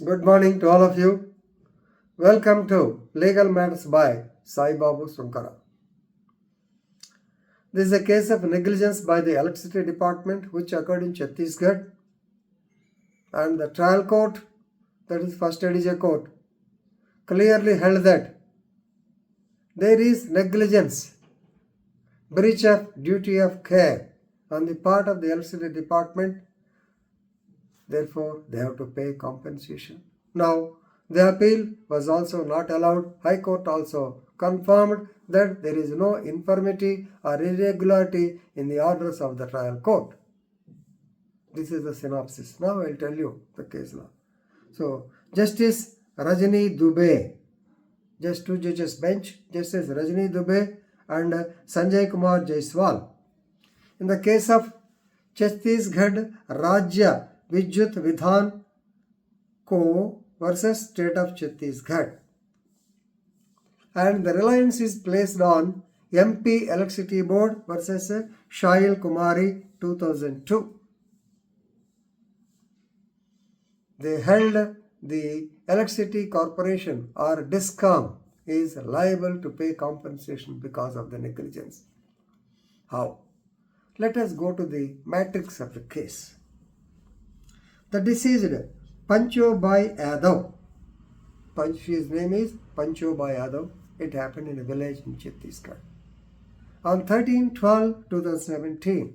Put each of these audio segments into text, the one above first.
Good morning to all of you. Welcome to Legal Matters by Sai Babu Sunkara. This is a case of negligence by the Electricity Department which occurred in Chhattisgarh, and the trial court, that is First ADJ court, clearly held that there is negligence, breach of duty of care on the part of the Electricity Department. Therefore, they have to pay compensation. Now, the appeal was also not allowed. High Court also confirmed that there is no infirmity or irregularity in the orders of the trial court. This is the synopsis. Now I will tell you the case law. So, Justice Rajani Dubey, just two judges bench, Justice Rajani Dubey and Sanjay Kumar Jaiswal. In the case of Chhattisgarh Rajya Vidyut Vithsn Co. versus State of Chattisgarh. And the reliance is placed on MP Electricity Board versus Shail Kumari 2002. They held the Electricity Corporation or DISCOM is liable to pay compensation because of the negligence. How? Let us go to the matrix of the case. The deceased Panchobai Yadav, his name is Panchobai Yadav. It happened in a village in Chhattisgarh. On 13/12/2017,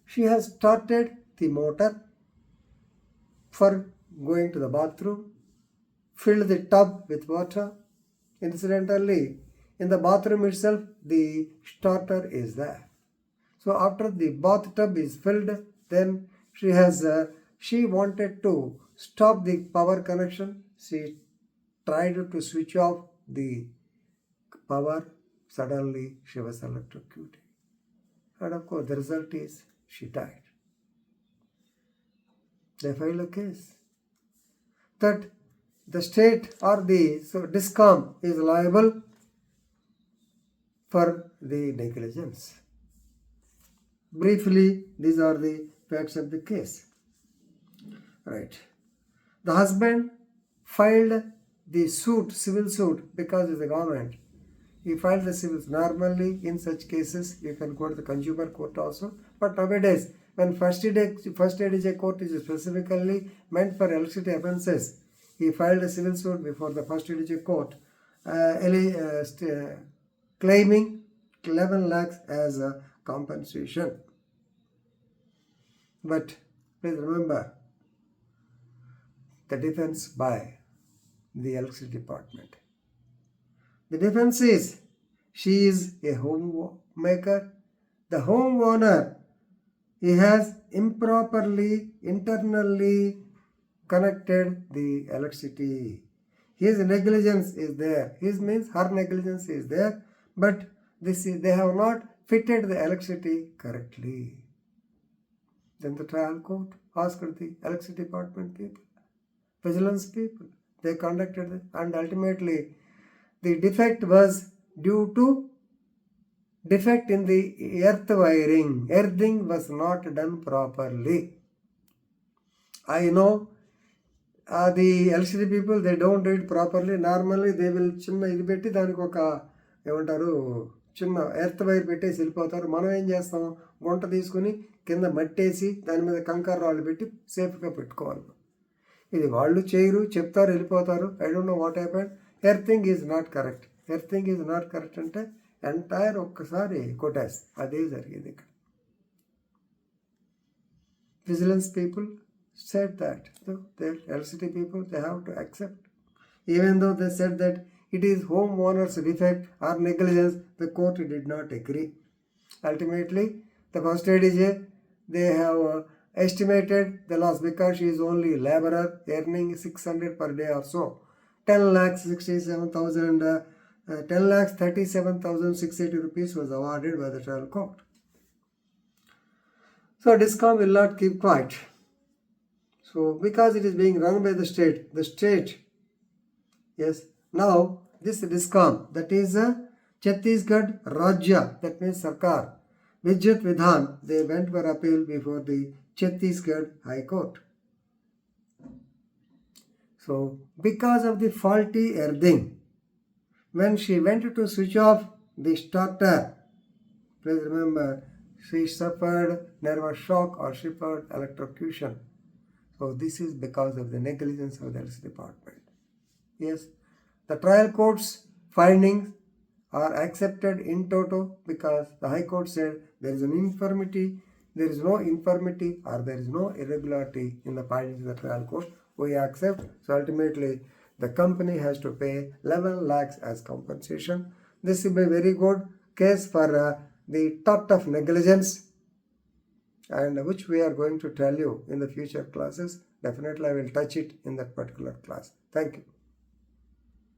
she has started the motor for going to the bathroom, filled the tub with water. Incidentally, in the bathroom itself, the starter is there. So after the bathtub is filled, then she wanted to stop the power connection. She tried to switch off the power. Suddenly she was electrocuted. And of course the result is she died. They filed a case that the state or the DISCOM is liable for the negligence. Briefly, these are the facts of the case. Right. The husband filed the civil suit, because it's a government. He filed the civil. Normally, in such cases, you can go to the consumer court also. But nowadays, when first ADJ court is specifically meant for electricity offences, he filed a civil suit before the first ADJ court, claiming 11 lakhs as a compensation. But please remember, the defense by the Electricity Department. The defense is she is a homemaker. The homeowner, he has improperly internally connected the electricity. His negligence is there. His means her negligence is there, but they have not fitted the electricity correctly. Then the trial court asked the Electricity Department people, vigilance people. They conducted it, and ultimately the defect was due to defect in the earth wiring. Earthing was not done properly. I know the electricity people, they don't do it properly. Normally they will చిన్న ఇది పెట్టి దానికి ఒక ఏమంటారు చిన్న earth wire పెట్టేసి వెళ్ళిపోతారు. మనం ఏం చేస్తాం, గుంట తీసుకుని కింద మట్టేసి దాని మీద కంకర రాళ్ళు పెట్టి సేఫ్గా పెట్టుకోవాలి. ఇది వాళ్ళు చేయరు, చెప్తారు, వెళ్ళిపోతారు. I don't know what happened. Earthing is not correct. Earthing is not correct అంటే ఎంటైర్ ఒక్కసారి కొట్టేస్తుంది. అదే జరిగేది ఇక్కడ. Vigilance people said that. So the electricity people, they have to accept. Even though they said that it is homeowner's defect or negligence, the court did not agree. Ultimately, the first ADJ, they have estimated the loss because she is only laborer earning 600 per day or so. 10,37,680 rupees was awarded by the trial court. So DISCOM will not keep quiet. So because it is being run by the state, yes, now this DISCOM, that is Chhattisgarh Rajya, that means Sarkar, Vidyut Vithsn, they went for appeal before the Chhattisgarh High Court. So because of the faulty earthing, when she went to switch off the starter, please remember, she suffered nervous shock or suffered electrocution. So this is because of the negligence of the health department. Yes, the trial court's findings are accepted in toto because the High Court said there is no infirmity or there is no irregularity in the findings of the trial court. We accept. So ultimately, the company has to pay 11 lakhs as compensation. This will be a very good case for the tort of negligence, and which we are going to tell you in the future classes. Definitely I will touch it in that particular class. Thank you.